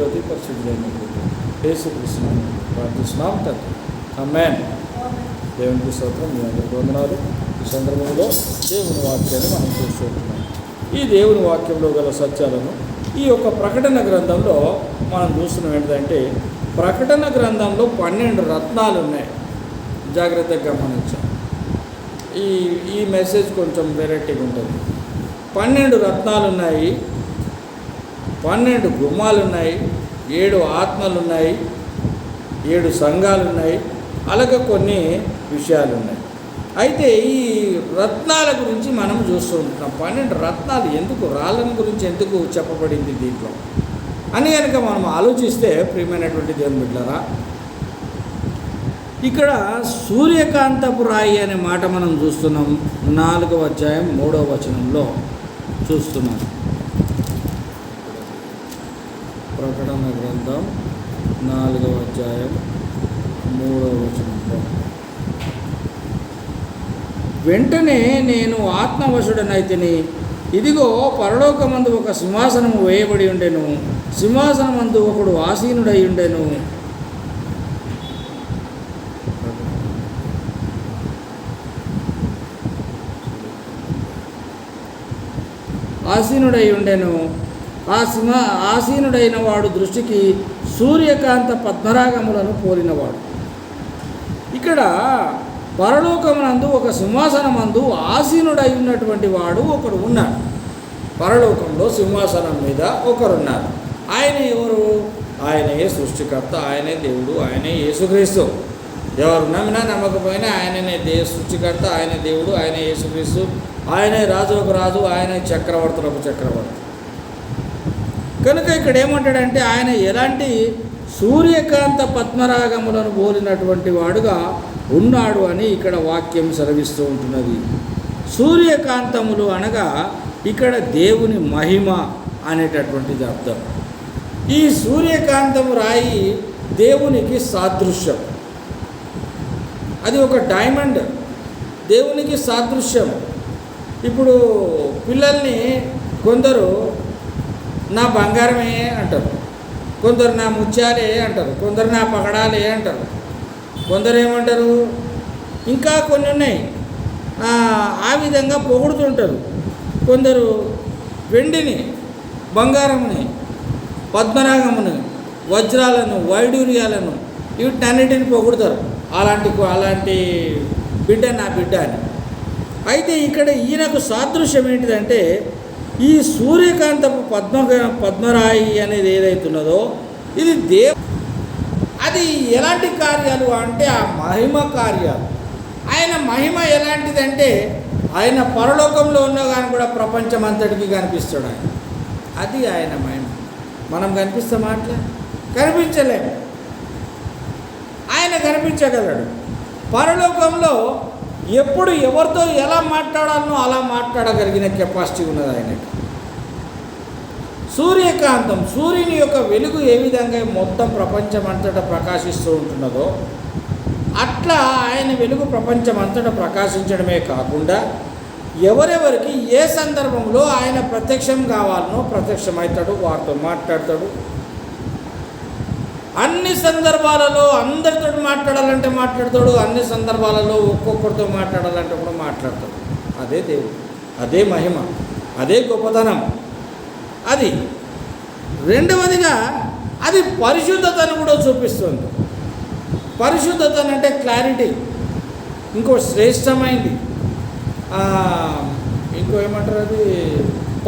అతి పరిశుద్ధులైనటువంటి యేసుక్రీస్తుని ప్రార్థిస్తున్నాం తండ్రి. ఆమేన్. దేవునికి స్తోత్రం. మీ అందరికీ వందనాలు. ఈ సందర్భంలో దేవుని వాక్యాన్ని మనం చూస్తున్నాం. ఈ దేవుని వాక్యంలో గల సత్యాలను ఈ యొక్క ప్రకటన గ్రంథంలో మనం చూస్తున్నాం. ఏంటంటే ప్రకటన గ్రంథంలో 12 రత్నాలు ఉన్నాయి. జాగ్రత్తగా గమనించాం. ఈ మెసేజ్ కొంచెం వెరైటీగా ఉంటుంది. 12 రత్నాలు ఉన్నాయి, 12 గుమ్మాలు ఉన్నాయి, 7 ఆత్మలు ఉన్నాయి, 7 సంఘాలు ఉన్నాయి, అలాగే కొన్ని విషయాలు ఉన్నాయి. అయితే ఈ రత్నాల గురించి మనం చూస్తూ ఉంటున్నాం. 12 రత్నాలు ఎందుకు, రాళ్ళని గురించి ఎందుకు చెప్పబడింది దీంట్లో అని కనుక మనం ఆలోచిస్తే, ప్రియమైనటువంటి దేవుని బిడ్డలారా, ఇక్కడ సూర్యకాంతపు రాయి అనే మాట మనం చూస్తున్నాం. 4వ అధ్యాయం 3వ వచనంలో చూస్తున్నాం. ప్రకటన గ్రంథం 4వ అధ్యాయం 3వ వచనంలో, వెంటనే నేను ఆత్మవశుడనైతిని, ఇదిగో పరలోకమందు ఒక సింహాసనము వేయబడి ఉండెను, సింహాసనమందు ఒకడు ఆసీనుడై ఉండెను. ఆసీనుడైన వాడు దృష్టికి సూర్యకాంత పద్మరాగములను పోలినవాడు. ఇక్కడ పరలోకమునందు ఒక సింహాసనమందు ఆసీనుడై ఉన్నటువంటి వాడు ఒకడు ఉన్నాడు. పరలోకంలో సింహాసనం మీద ఒకరున్నారు. ఆయన ఎవరు? ఆయనే సృష్టికర్త, ఆయనే దేవుడు, ఆయనే యేసుక్రీస్తు. ఎవరు నమ్మినా నమ్మకపోయినా ఆయననే సృష్టికర్త, ఆయనే దేవుడు, ఆయనే యేసుక్రీస్తు, ఆయనే రాజులకు రాజు, ఆయనే చక్రవర్తులకు చక్రవర్తి. కనుక ఇక్కడ ఏమంటాడంటే ఆయన ఎలాంటి సూర్యకాంత పద్మరాగములను పోలినటువంటి వాడుగా ఉన్నాడు అని ఇక్కడ వాక్యం సెలవిస్తూ ఉంటున్నది. సూర్యకాంతములు అనగా ఇక్కడ దేవుని మహిమ అనేటటువంటిది అర్థం. ఈ సూర్యకాంతము రాయి దేవునికి సాదృశ్యం. అది ఒక డైమండ్, దేవునికి సాదృశ్యం. ఇప్పుడు పిల్లల్ని కొందరు నా బంగారమే అంటారు, కొందరు నా ముత్యాలే అంటారు, కొందరు నా పగడాలే అంటారు, కొందరు ఏమంటారు, ఇంకా కొన్ని ఉన్నాయి, ఆ విధంగా పొగుడుతుంటారు. కొందరు వెండిని, బంగారంని, పద్మరాగముని, వజ్రాలను, వైడూర్యాలను వీటన్నిటిని పొగుడుతారు. అలాంటి బిడ్డ నా బిడ్డ అని. అయితే ఇక్కడ ఈయనకు సాదృశ్యం ఏంటిదంటే ఈ సూర్యకాంతపు పద్మరాయి అనేది ఏదైతున్నదో ఇది అది ఎలాంటి కార్యాలు అంటే ఆ మహిమ కార్యాలు. ఆయన మహిమ ఎలాంటిదంటే ఆయన పరలోకంలో ఉన్నా కానీ కూడా ప్రపంచం అంతటికి కనిపిస్తాడు ఆయన. అది ఆయన మహిమ. మనం కనిపిస్తామా? అట్లా కనిపించలేము. ఆయన కనిపించగలడు. పరలోకంలో ఎప్పుడు ఎవరితో ఎలా మాట్లాడాలనో అలా మాట్లాడగలిగిన కెపాసిటీ ఉన్నది ఆయనకి. సూర్యకాంతం, సూర్యుని యొక్క వెలుగు ఏ విధంగా మొత్తం ప్రపంచం అంతటా ప్రకాశిస్తూ ఉంటున్నదో అట్లా ఆయన వెలుగు ప్రపంచం అంతటా ప్రకాశించడమే కాకుండా ఎవరెవరికి ఏ సందర్భంలో ఆయన ప్రత్యక్షం కావాలనో ప్రత్యక్షమవుతాడు, వారితో మాట్లాడతాడు. అన్ని సందర్భాలలో అందరితో మాట్లాడాలంటే మాట్లాడతాడు, అన్ని సందర్భాలలో ఒక్కొక్కరితో మాట్లాడాలంటే కూడా మాట్లాడతాడు. అదే దేవుడు, అదే మహిమ, అదే గొప్పతనం. అది రెండవదిగా అది పరిశుద్ధతను కూడా చూపిస్తుంది. పరిశుద్ధత అంటే క్లారిటీ, ఇంకో శ్రేష్టమైంది, ఇంకో ఏమంటారు, అది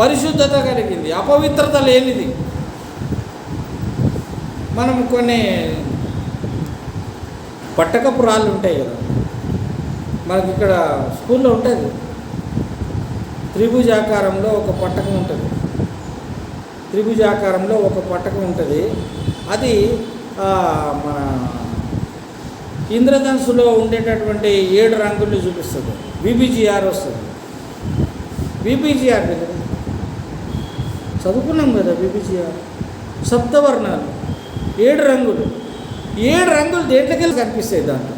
పరిశుద్ధత కలిగింది, అపవిత్రత లేనిది. మనం కొన్ని పట్టకపు రాళ్ళు ఉంటాయి కదా, మనకి ఇక్కడ స్కూల్లో ఉంటుంది. త్రిభుజాకారంలో ఒక పట్టకం ఉంటుంది. త్రిభుజాకారంలో ఒక పట్టకం ఉంటుంది. అది మన ఇంద్రధనుసులో ఉండేటటువంటి 7 రంగులు చూపిస్తుంది. బీబీజీఆర్ వస్తుంది. బీబీజీఆర్ కదా చదువుకున్నాం కదా. బీబీజీఆర్ సప్తవర్ణాలు, 7 రంగులు. 7 రంగులు దేంట్లోకెళ్ళి కనిపిస్తాయి దాంట్లో,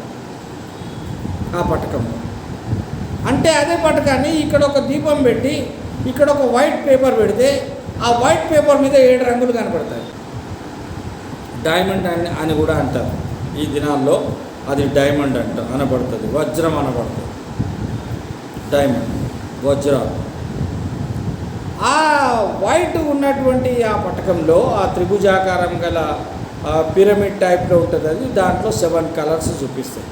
ఆ పట్టకంలో. అంటే అదే పట్టకాన్ని ఇక్కడ ఒక దీపం పెట్టి ఇక్కడ ఒక వైట్ పేపర్ పెడితే ఆ వైట్ పేపర్ మీద 7 రంగులు కనపడతాయి. డైమండ్ అని కూడా అంటారు. ఈ దినాల్లో అది డైమండ్ అనబడుతుంది, వజ్రం అనబడుతుంది. డైమండ్, వజ్రాలు. ఆ వైట్ ఉన్నటువంటి ఆ పటకంలో ఆ త్రిభుజాకారం గల పిరమిడ్ టైప్లో ఉంటుంది. అది దాంట్లో 7 కలర్స్ చూపిస్తాయి.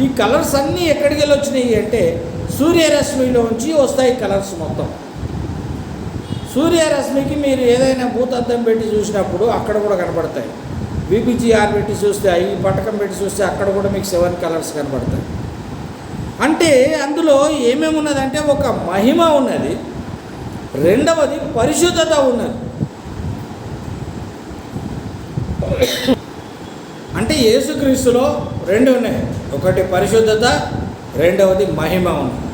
ఈ కలర్స్ అన్నీ ఎక్కడికి వెళ్ళి వచ్చినాయి అంటే సూర్యరశ్మిలోంచి వస్తాయి కలర్స్ మొత్తం. సూర్యరశ్మికి మీరు ఏదైనా భూతద్దం పెట్టి చూసినప్పుడు అక్కడ కూడా కనబడతాయి. బీబీజీఆర్ పెట్టి చూస్తే, ఈ పటకం పెట్టి చూస్తే అక్కడ కూడా మీకు 7 కలర్స్ కనబడతాయి. అంటే అందులో ఏమేమి ఉన్నదంటే ఒక మహిమ ఉన్నది, రెండవది పరిశుద్ధత ఉన్నది. అంటే యేసుక్రీస్తులో 2 ఉన్నాయి, ఒకటి పరిశుద్ధత, రెండవది మహిమ ఉన్నది.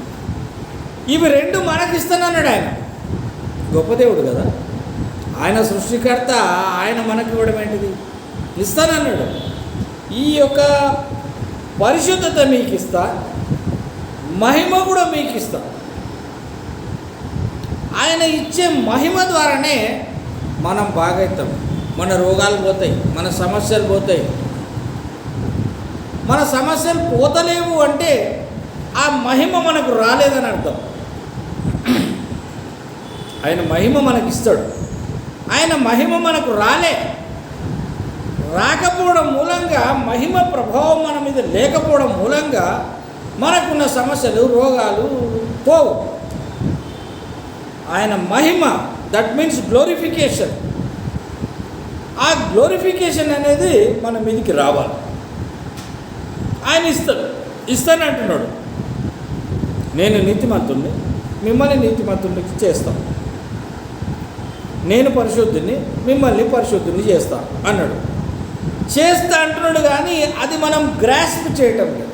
ఇవి 2 మనకిస్తానన్నాడు ఆయన. గొప్ప దేవుడు కదా ఆయన, సృష్టికర్త. ఆయన మనకి ఇవ్వడం ఏంటిది? ఇస్తానన్నాడు. ఈ యొక్క పరిశుద్ధత మీకు ఇస్తా, మహిమ కూడా మీకు ఇస్తా. ఆయన ఇచ్చే మహిమ ద్వారానే మనం బాగవుతాం. మన రోగాలు పోతాయి, మన సమస్యలు పోతాయి. మన సమస్యలు పోతలేవు అంటే ఆ మహిమ మనకు రాలేదని అర్థం. ఆయన మహిమ మనకి ఇస్తాడు. ఆయన మహిమ మనకు రాకపోవడం మూలంగా, మహిమ ప్రభావం మన మీద లేకపోవడం మూలంగా మనకున్న సమస్యలు, రోగాలు పోవు. ఆయన మహిమ, దట్ మీన్స్ గ్లోరిఫికేషన్. ఆ గ్లోరిఫికేషన్ అనేది మన మీదకి రావాలి. ఆయన ఇస్తానంటున్నాడు. నేను నీతిమంతుణ్ణి, మిమ్మల్ని నీతిమంతునికి చేస్తాను. నేను పరిశుద్ధిని, మిమ్మల్ని పరిశుద్ధిని చేస్తాను అన్నాడు. చేస్తా అంటున్నాడు, కానీ అది మనం గ్రాస్ప్ చేయటం లేదు.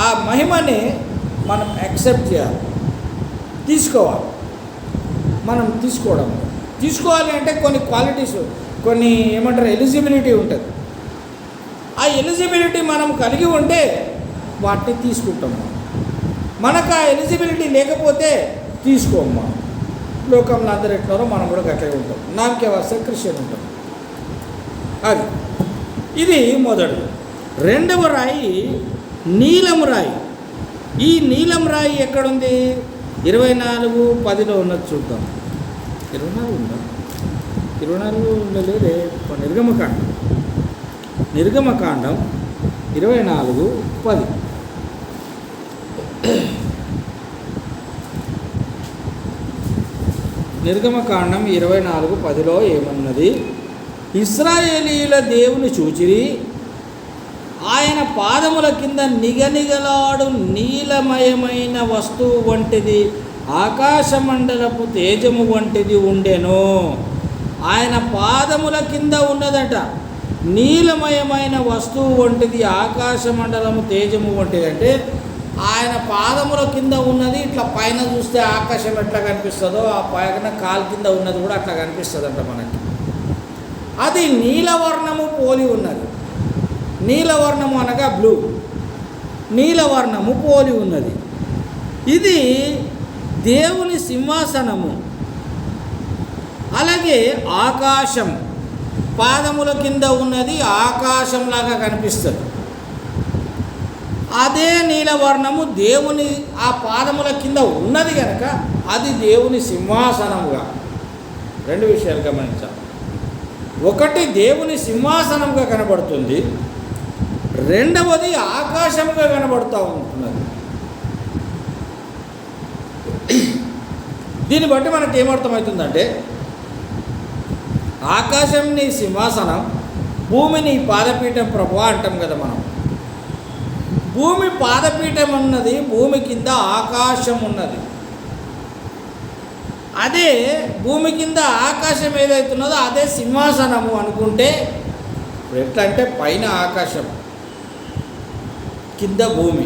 ఆ మహిమని మనం యాక్సెప్ట్ చేయాలి, తీసుకోవాలి. మనం తీసుకోవాలి అంటే కొన్ని క్వాలిటీస్, కొన్ని ఏమంటారు, ఎలిజిబిలిటీ ఉంటుంది. ఆ ఎలిజిబిలిటీ మనం కలిగి ఉంటే వాటిని తీసుకుంటాం. మనకు ఆ ఎలిజిబిలిటీ లేకపోతే తీసుకోమ్మా. లోకంలో అందరు ఎట్లరో మనం కూడా అట్లే ఉంటాం. నామకే వస్తే క్రిస్టియన్ ఉంటాం. అది ఇది మొదటి. రెండవ రాయి నీలం రాయి. ఈ నీలం రాయి ఎక్కడుంది? 24:10 ఉన్నది చూద్దాం. 24 ఉందా? 24 లేదే. నిర్గమకాండం 24:10. నిర్గమకాండం 24:10లో ఏమన్నది? ఇశ్రాయేలీయుల దేవుని చూచిరి, ఆయన పాదముల కింద నిగనిగలాడు నీలమయమైన వస్తువు వంటిది, ఆకాశమండలపు తేజము వంటిది ఉండెను. ఆయన పాదముల కింద ఉన్నదట, నీలమయమైన వస్తువు వంటిది, ఆకాశమండలము తేజము వంటిది. అంటే ఆయన పాదముల కింద ఉన్నది. ఇట్లా పైన చూస్తే ఆకాశం ఎట్లా కనిపిస్తుందో, ఆ పైన కాలు కింద ఉన్నది కూడా అట్లా కనిపిస్తుందంట మనకి. అది నీలవర్ణము పోలి ఉన్నది. నీలవర్ణము అనగా బ్లూ, నీలవర్ణము పోలి ఉన్నది. ఇది దేవుని సింహాసనము. అలాగే ఆకాశం పాదముల కింద ఉన్నది, ఆకాశంలాగా కనిపిస్తుంది. అదే నీలవర్ణము దేవుని ఆ పాదముల కింద ఉన్నది కనుక అది దేవుని సింహాసనముగా. 2 విషయాలు గమనించాలి. ఒకటి దేవుని సింహాసనంగా కనబడుతుంది, రెండవది ఆకాశంగా కనబడుతూ ఉంటున్నది. దీన్ని బట్టి మనకి ఏమర్థమవుతుందంటే, ఆకాశం నీ సింహాసనం, భూమి నీ పాదపీఠం ప్రభువా అంటాం కదా మనం. భూమి పాదపీఠం ఉన్నది, భూమి కింద ఆకాశం ఉన్నది. అదే భూమి కింద ఆకాశం ఏదైతున్నదో అదే సింహాసనము అనుకుంటే, ఎట్లా అంటే పైన ఆకాశం, కింద భూమి.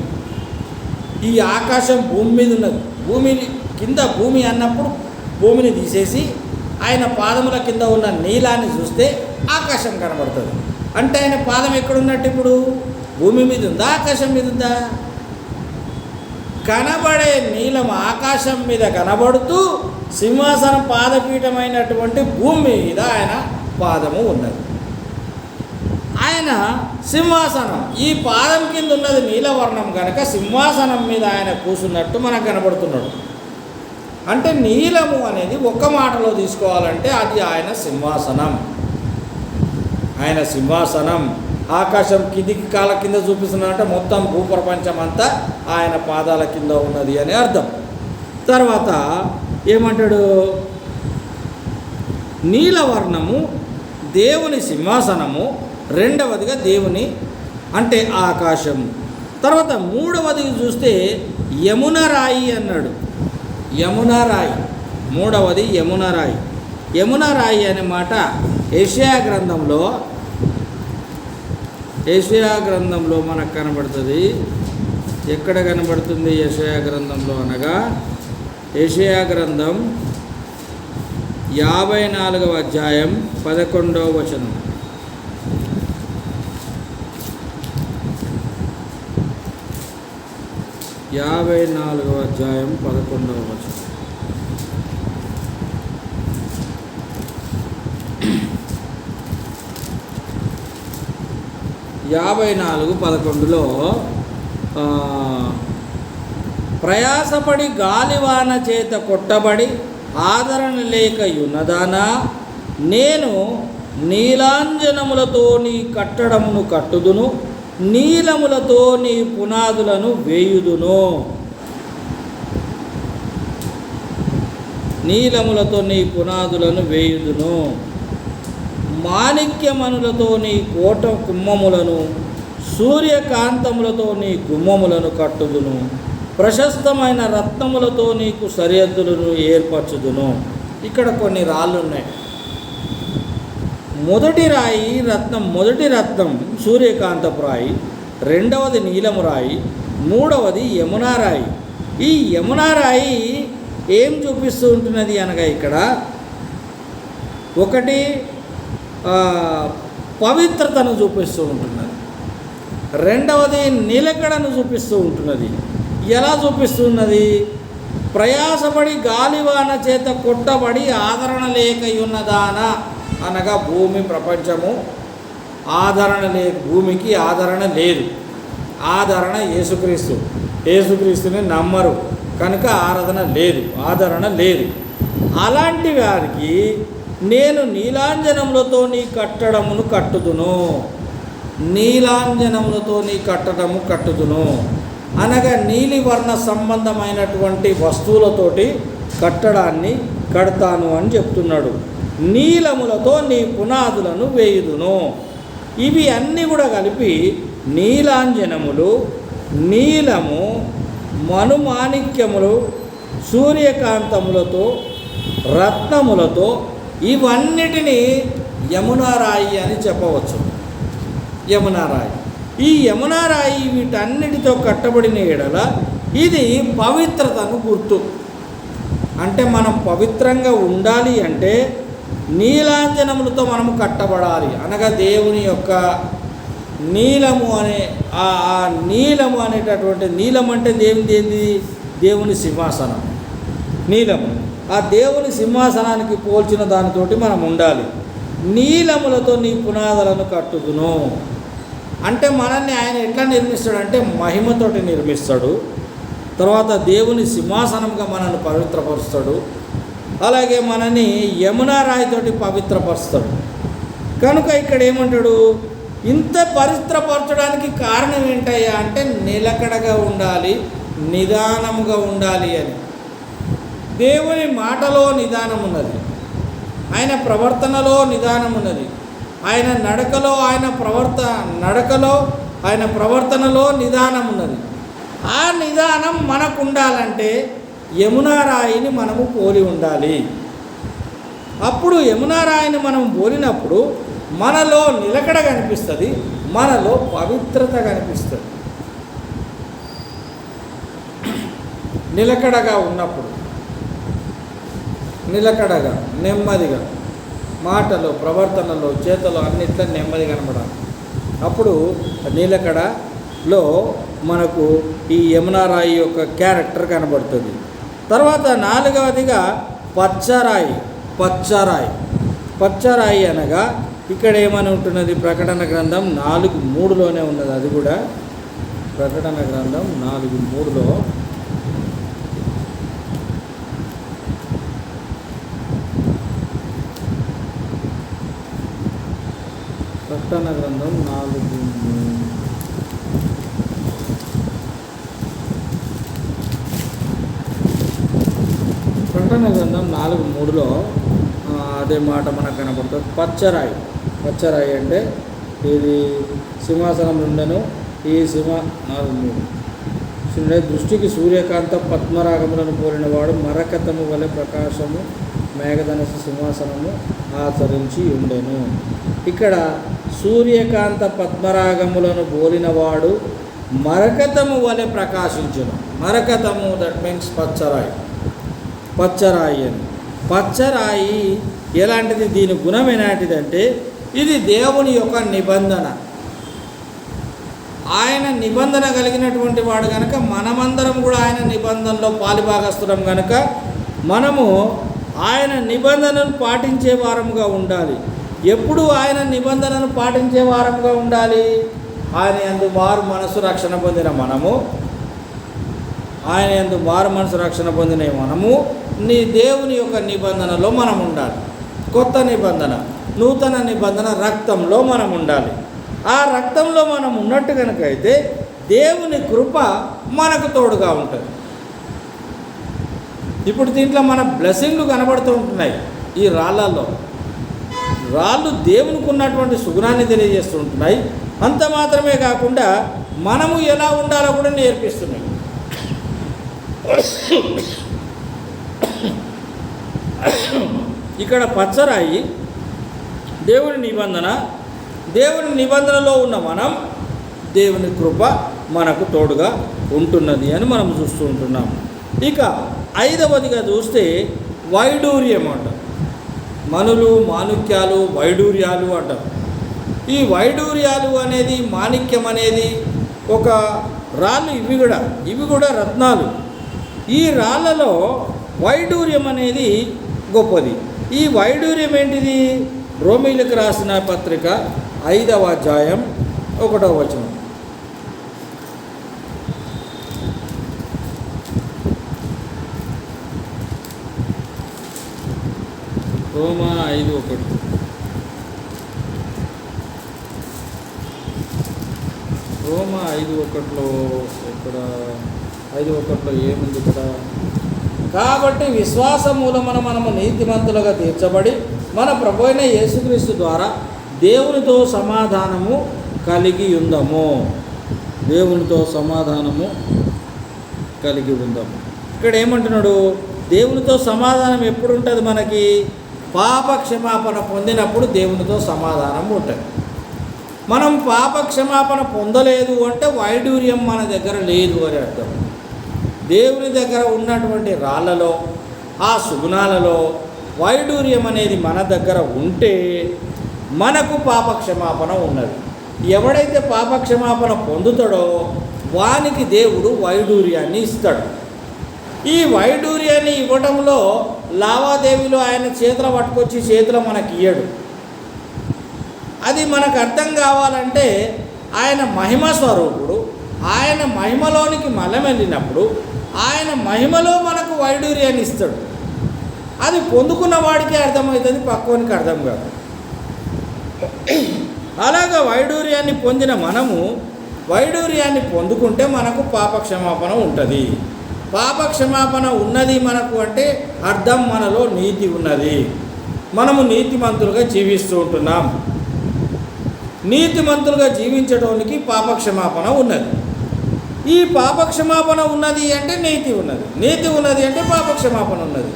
ఈ ఆకాశం భూమి మీద ఉన్నది. భూమి కింద భూమి అన్నప్పుడు భూమిని తీసేసి ఆయన పాదముల కింద ఉన్న నీలాన్ని చూస్తే ఆకాశం కనబడుతుంది. అంటే ఆయన పాదం ఎక్కడున్నట్టు? ఇప్పుడు భూమి మీద ఉందా, ఆకాశం మీద ఉందా? కనబడే నీలం ఆకాశం మీద కనబడుతూ సింహాసనం పాదపీఠమైనటువంటి భూమి మీద ఆయన పాదము ఉన్నది. ఆయన సింహాసనం, ఈ పాదం కింద ఉన్నది నీలవర్ణం కనుక సింహాసనం మీద ఆయన కూర్చున్నట్టు మనకు కనబడుతున్నాడు. అంటే నీలము అనేది ఒక్క మాటలో తీసుకోవాలంటే అది ఆయన సింహాసనం. ఆయన సింహాసనం ఆకాశం కిందికి కాళ్ళ కింద చూపిస్తున్నాడంటే మొత్తం భూప్రపంచం అంతా ఆయన పాదాల కింద ఉన్నది అని అర్థం. తర్వాత ఏమంటాడు, నీలవర్ణము దేవుని సింహాసనము, రెండవదిగా దేవుని అంటే ఆకాశం. తర్వాత మూడవది చూస్తే యమున రాయి అన్నాడు. యమున రాయి, మూడవది యమున రాయి. యమున రాయి అనే మాట యెషయా గ్రంథంలో మనకు కనబడుతుంది. ఎక్కడ కనబడుతుంది యెషయా గ్రంథంలో అనగా యెషయా గ్రంథం 54వ అధ్యాయం 11వ వచనం. యాభై4వ అధ్యాయం 11వ వచనం. యాభై 4:11లో ప్రయాసపడి గాలివాన చేత కొట్టబడి ఆదరణ లేక యున్నదానా, నేను నీలాంజనములతో నీ కట్టడమును కట్టుదును, నీలములతో నీ పునాదులను వేయుదును. నీలములతో నీ పునాదులను వేయుదును. మాణిక్యమణులతో నీ కోట కుమ్మములను, సూర్యకాంతములతో నీ గుమ్మములను కట్టుదును, ప్రశస్తమైన రత్నములతో నీకు సరిహద్దులను ఏర్పరచుదును. ఇక్కడ కొన్ని రాళ్ళు ఉన్నాయి. మొదటి రత్నం సూర్యకాంతపు రాయి, రెండవది నీలము రాయి, మూడవది యమునా రాయి. ఈ యమునా రాయి ఏం చూపిస్తూ ఉంటున్నది అనగా ఇక్కడ ఒకటి పవిత్రతను చూపిస్తూ ఉంటున్నది, రెండవది నిలకడను చూపిస్తూ ఉంటున్నది. ఎలా చూపిస్తున్నది? ప్రయాసపడి గాలివాన చేత కొట్టబడి ఆదరణ లేక ఉన్నదానా అనగా భూమి ప్రపంచము భూమికి ఆదరణ లేదు. ఆదరణ యేసుక్రీస్తుని నమ్మరు కనుక ఆదరణ లేదు. అలాంటి వారికి నేను నీలాంజనములతో నీ కట్టడమును కట్టుదును. నీలాంజనములతో నీ కట్టడము కట్టుదును అనగా నీలివర్ణ సంబంధమైనటువంటి వస్తువులతోటి కట్టడాన్ని కడతాను అని చెప్తున్నాడు. నీలములతో నీ పునాదులను వేయుదును. ఇవి అన్నీ కూడా కలిపి నీలాంజనములు, నీలము, మణుమాణిక్యములు, సూర్యకాంతములతో, రత్నములతో ఇవన్నిటినీ యమునా రాయి అని చెప్పవచ్చు. యమునా రాయి, ఈ యమునా రాయి వీటన్నిటితో కట్టబడిన ఎడల ఇది పవిత్రతను గుర్తు. అంటే మనం పవిత్రంగా ఉండాలి అంటే నీలాంజనములతో మనము కట్టబడాలి అనగా దేవుని యొక్క నీలము అనే ఆ నీలము అనేటటువంటి, నీలం అంటే దేవుని సింహాసనం. నీలము ఆ దేవుని సింహాసనానికి పోల్చిన దానితోటి మనం ఉండాలి. నీలములతో నీ పునాదులను కట్టుదును అంటే మనల్ని ఆయన ఎట్లా నిర్మిస్తాడంటే మహిమతోటి నిర్మిస్తాడు. తర్వాత దేవుని సింహాసనంగా మనల్ని పవిత్రపరుస్తాడు. అలాగే మనని యమునా రాయితోటి పవిత్రపరుస్తాడు. కనుక ఇక్కడ ఏమంటాడు, ఇంత పవిత్రపరచడానికి కారణం ఏంటయ్యా అంటే నిలకడగా ఉండాలి, నిదానముగా ఉండాలి అని. దేవుని మాటలో నిదానం ఉన్నది, ఆయన ప్రవర్తనలో నిదానం ఉన్నది, ఆయన ప్రవర్తనలో నిదానం ఉన్నది. ఆ నిదానం మనకు ఉండాలంటే యమునా రాయిని మనము పోలి ఉండాలి. అప్పుడు యమునా రాయిని మనం పోలినప్పుడు మనలో నిలకడ కనిపిస్తుంది, మనలో పవిత్రత కనిపిస్తుంది. నిలకడగా ఉన్నప్పుడు, నిలకడగా నెమ్మదిగా మాటలో, ప్రవర్తనలో, చేతలో అన్నిట్లో నెమ్మది కనబడాలి. అప్పుడు నిలకడ లో మనకు ఈ యమునా రాయి యొక్క క్యారెక్టర్ కనబడుతుంది. తర్వాత నాలుగవదిగా పచ్చరాయి. పచ్చరాయి అనగా ఇక్కడ ఏమని ఉంటున్నది, ప్రకటన గ్రంథం 4:3లోనే ఉన్నది. అది కూడా ప్రకటన గ్రంథం 4:3లో ప్రకటన గ్రంథం 4:3లో అదే మాట మనకు కనబడుతుంది. పచ్చరాయి అంటే ఇది సింహాసనం నుండెను ఈ 4:3 దృష్టికి సూర్యకాంత పద్మరాగములను పోలిన వాడు మరకతము వలె ప్రకాశము మేఘధనస్సు సింహాసనము ఆచరించి ఉండెను. ఇక్కడ సూర్యకాంత పద్మరాగములను పోలినవాడు మరకతము వలె ప్రకాశించును. మరకతము దట్ మీన్స్ పచ్చరాయి అని. పచ్చరాయి ఎలాంటిది, దీని గుణం ఎలాంటిదంటే ఇది దేవుని యొక్క నిబంధన. ఆయన నిబంధన కలిగినటువంటి వాడు కనుక మనమందరం కూడా ఆయన నిబంధనలో పాలిభాగస్తులం కనుక మనము ఆయన నిబంధనను పాటించే వారముగా ఉండాలి. ఎప్పుడు ఆయన నిబంధనను పాటించే వారముగా ఉండాలి? ఆయన యందు మారు మనసు రక్షణ పొందిన మనము నీ దేవుని యొక్క నిబంధనలో మనం ఉండాలి. కొత్త నిబంధన, నూతన నిబంధన రక్తంలో మనం ఉండాలి. ఆ రక్తంలో మనం ఉన్నట్టు కనుక అయితే దేవుని కృప మనకు తోడుగా ఉంటుంది. ఇప్పుడు దీంట్లో మన బ్లెస్సింగ్లు కనబడుతూ ఉంటున్నాయి. ఈ రాళ్ళు దేవునికి ఉన్నటువంటి సుగుణాన్ని తెలియజేస్తూ ఉంటున్నాయి. అంత మాత్రమే కాకుండా మనము ఎలా ఉండాలో కూడా నేర్పిస్తున్నాయి. ఇక్కడ పచ్చరాయి దేవుని నిబంధనలో ఉన్న మనం దేవుని కృప మనకు తోడుగా ఉంటున్నది అని మనం చూస్తూ ఉంటున్నాము. ఇక ఐదవదిగా చూస్తే వైడూర్యం అంటారు. మనులు, మాణిక్యాలు, వైడూర్యాలు అంటారు. ఈ వైడూర్యాలు అనేది, మాణిక్యం అనేది ఒక రాళ్ళు. ఇవి కూడా రత్నాలు. ఈ రాళ్ళలో వైడూర్యం అనేది గొప్పది. ఈ వైడూర్యం ఏంటిది? రోమీలకు రాసిన పత్రిక 5వ అధ్యాయం 1వ వచనం. రోమా 5:1. రోమా 5:1లో ఇక్కడ 5:1లో ఏముంది ఇక్కడ? కాబట్టి విశ్వాసం మూలమున మనము నీతిమంతులుగా తీర్చబడి మన ప్రభువైన యేసుక్రీస్తు ద్వారా దేవునితో సమాధానము కలిగి ఉందాము. ఇక్కడ ఏమంటున్నాడు? దేవునితో సమాధానం ఎప్పుడు ఉంటుంది మనకి? పాప క్షమాపణ పొందినప్పుడు దేవునితో సమాధానం ఉంటుంది. మనం పాప క్షమాపణ పొందలేదు అంటే వైడూర్యం మన దగ్గర లేదు అని అర్థం. దేవుని దగ్గర ఉన్నటువంటి రాళ్ళలో, ఆ సుగుణాలలో వైడూర్యం అనేది మన దగ్గర ఉంటే మనకు పాప క్షమాపణ ఉన్నది. ఎవడైతే పాప క్షమాపణ పొందుతాడో వానికి దేవుడు వైడూర్యాన్ని ఇస్తాడు. ఈ వైడూర్యాన్ని ఇవ్వడంలో లావాదేవీలు ఆయన చేతులు పట్టుకొచ్చి చేతులు మనకి ఇయ్యడు. అది మనకు అర్థం కావాలంటే ఆయన మహిమ స్వరూపుడు. ఆయన మహిమలోనికి మనం వెళ్ళినప్పుడు ఆయన మహిమలో మనకు వైడూర్యాన్ని ఇస్తాడు. అది పొందుకున్న వాడికి అర్థమవుతుంది, పక్కోనికి అర్థం కాదు. అలాగా వైడూర్యాన్ని పొందిన మనము వైడూర్యాన్ని పొందుకుంటే మనకు పాపక్షమాపణ ఉంటుంది. పాపక్షమాపణ ఉన్నది మనకు అంటే అర్థం మనలో నీతి ఉన్నది. మనము నీతిమంతులుగా జీవిస్తూ ఉంటున్నాం. నీతిమంతులుగా జీవించడానికి పాపక్షమాపణ ఉన్నది. ఈ పాపక్షమాపణ ఉన్నది అంటే నీతి ఉన్నది, నీతి ఉన్నది అంటే పాపక్షమాపణ ఉన్నది.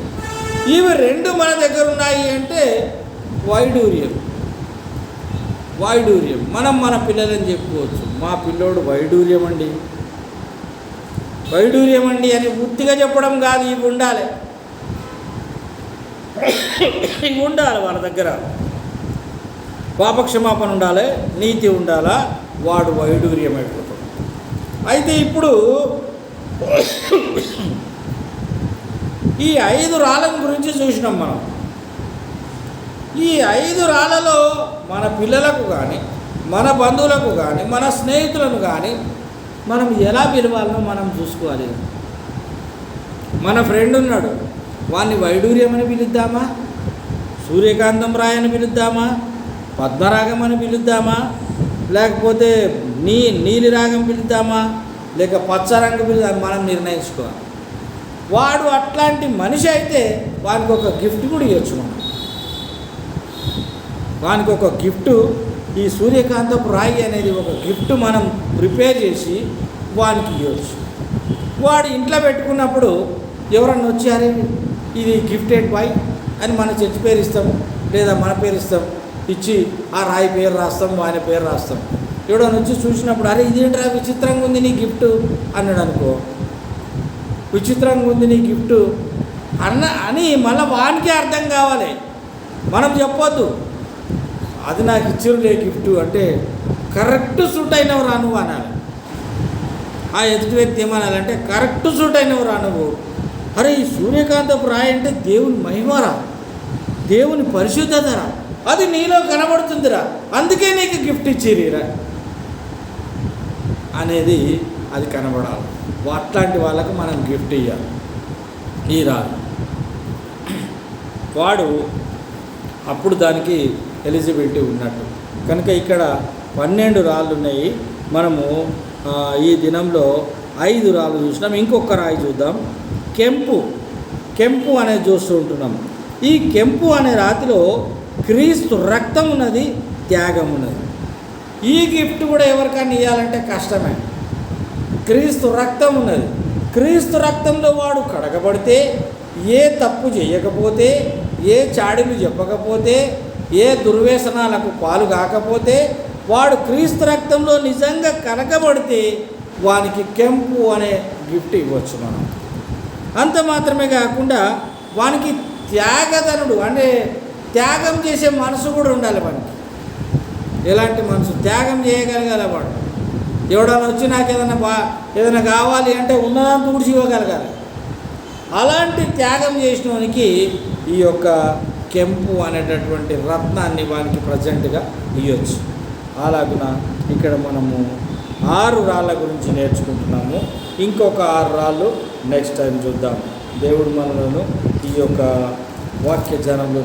ఇవి రెండు మన దగ్గర ఉన్నాయి అంటే వైడూర్యం. మనం మన పిల్లలని చెప్పుకోవచ్చు, మా పిల్లోడు వైడూర్యం అండి అని పూర్తిగా చెప్పడం కాదు. ఇవి ఉండాలి వాళ్ళ దగ్గర. పాపక్షమాపణ ఉండాలి, నీతి ఉండాలా, వాడు వైడూర్యం అయిపోతాడు. అయితే ఇప్పుడు ఈ 5 రాళ్ళ గురించి చూసినాం మనం. ఈ 5 రాళ్ళలో మన పిల్లలకు కానీ, మన బంధువులకు కానీ, మన స్నేహితులను కానీ మనం ఎలా పిలవాలనో మనం చూసుకోవాలి. మన ఫ్రెండ్ ఉన్నాడు, వాడిని వైడూర్యం అని పిలుద్దామా, సూర్యకాంతం రాయ్ అని పిలుద్దామా, పద్మరాగం అని పిలుద్దామా, లేకపోతే నీలి రాగం పిలుద్దామా, లేక పచ్చరంగు పిలుద్దామా, మనం నిర్ణయించుకోవాలి. వాడు అట్లాంటి మనిషి అయితే వానికి ఒక గిఫ్ట్ కూడా ఇవ్వచ్చు. మనం వానికి ఒక గిఫ్ట్, ఈ సూర్యకాంతపు రాయి అనేది ఒక గిఫ్ట్ మనం ప్రిపేర్ చేసి వానికి ఇవ్వచ్చు. వాడు ఇంట్లో పెట్టుకున్నప్పుడు ఎవరన్నా వచ్చారే ఇది గిఫ్టెడ్ బాయ్ అని మన చర్చి పేరు ఇస్తాం, లేదా మన పేరు ఇస్తాం, ఇచ్చి ఆ రాయి పేరు రాస్తాం, ఆయన పేరు రాస్తాం. ఎవడన్నా వచ్చి చూసినప్పుడు అరే ఇదేంట్రా విచిత్రంగా ఉంది నీ గిఫ్ట్ అన్నాడు అనుకో, విచిత్రంగా ఉంది నీ గిఫ్ట్ అని మళ్ళీ వానికే అర్థం కావాలి. మనం చెప్పొద్దు అది నాకు ఇచ్చిరులే గిఫ్ట్ అంటే కరెక్ట్ సూట్ అయినవు రా నువ్వు అనాలి. ఆ ఎదుటి వ్యక్తి ఏమనాలంటే కరెక్ట్ సూట్ అయినవు రా నువ్వు. అరే ఈ సూర్యకాంతపు రాయి అంటే దేవుని మహిమరా, దేవుని పరిశుద్ధతరా, అది నీలో కనబడుతుందిరా, అందుకే నీకు గిఫ్ట్ ఇచ్చిరా అనేది అది కనబడాలి. అట్లాంటి వాళ్ళకు మనం గిఫ్ట్ ఇవ్వాలి. ఈ రాళ్ళు వాడు అప్పుడు దానికి ఎలిజిబిలిటీ ఉన్నట్టు. కనుక ఇక్కడ 12 రాళ్ళు ఉన్నాయి. మనము ఈ దినంలో 5 రాళ్ళు చూసినాం. ఇంకొక రాయి చూద్దాం. కెంపు అనేది చూస్తూ ఉంటున్నాం. ఈ కెంపు అనే రాతిలో క్రీస్తు రక్తం ఉన్నది, త్యాగం ఉన్నది. ఈ గిఫ్ట్ కూడా ఎవరికైనా ఇవ్వాలంటే కష్టమే. క్రీస్తు రక్తం ఉన్నది. క్రీస్తు రక్తంలో వాడు కడగబడితే, ఏ తప్పు చేయకపోతే, ఏ చాడీలు చెప్పకపోతే, ఏ దుర్వ్యసనాలకు పాలు కాకపోతే, వాడు క్రీస్తు రక్తంలో నిజంగా కనకబడితే వానికి కెంపు అనే గిఫ్ట్ ఇవ్వచ్చు మనం. అంత మాత్రమే కాకుండా వానికి త్యాగధనుడు అంటే త్యాగం చేసే మనసు కూడా ఉండాలి మనకి. ఎలాంటి మనసు? త్యాగం చేయగలగాలి వాడు. ఎవడన్నా వచ్చి నాకు ఏదైనా కావాలి అంటే ఉన్నదాన్ని తుడిచి ఇవ్వగలగాలి. అలాంటి త్యాగం చేసిన వానికి ఈ యొక్క కెంపు అనేటటువంటి రత్నాన్ని వానికి ప్రజెంట్గా ఇవ్వచ్చు. అలాగున ఇక్కడ మనము 6 రాళ్ళ గురించి నేర్చుకుంటున్నాము. ఇంకొక 6 రాళ్ళు నెక్స్ట్ టైం చూద్దాం. దేవుడు మనలను ఈ యొక్క వాక్య జనంలో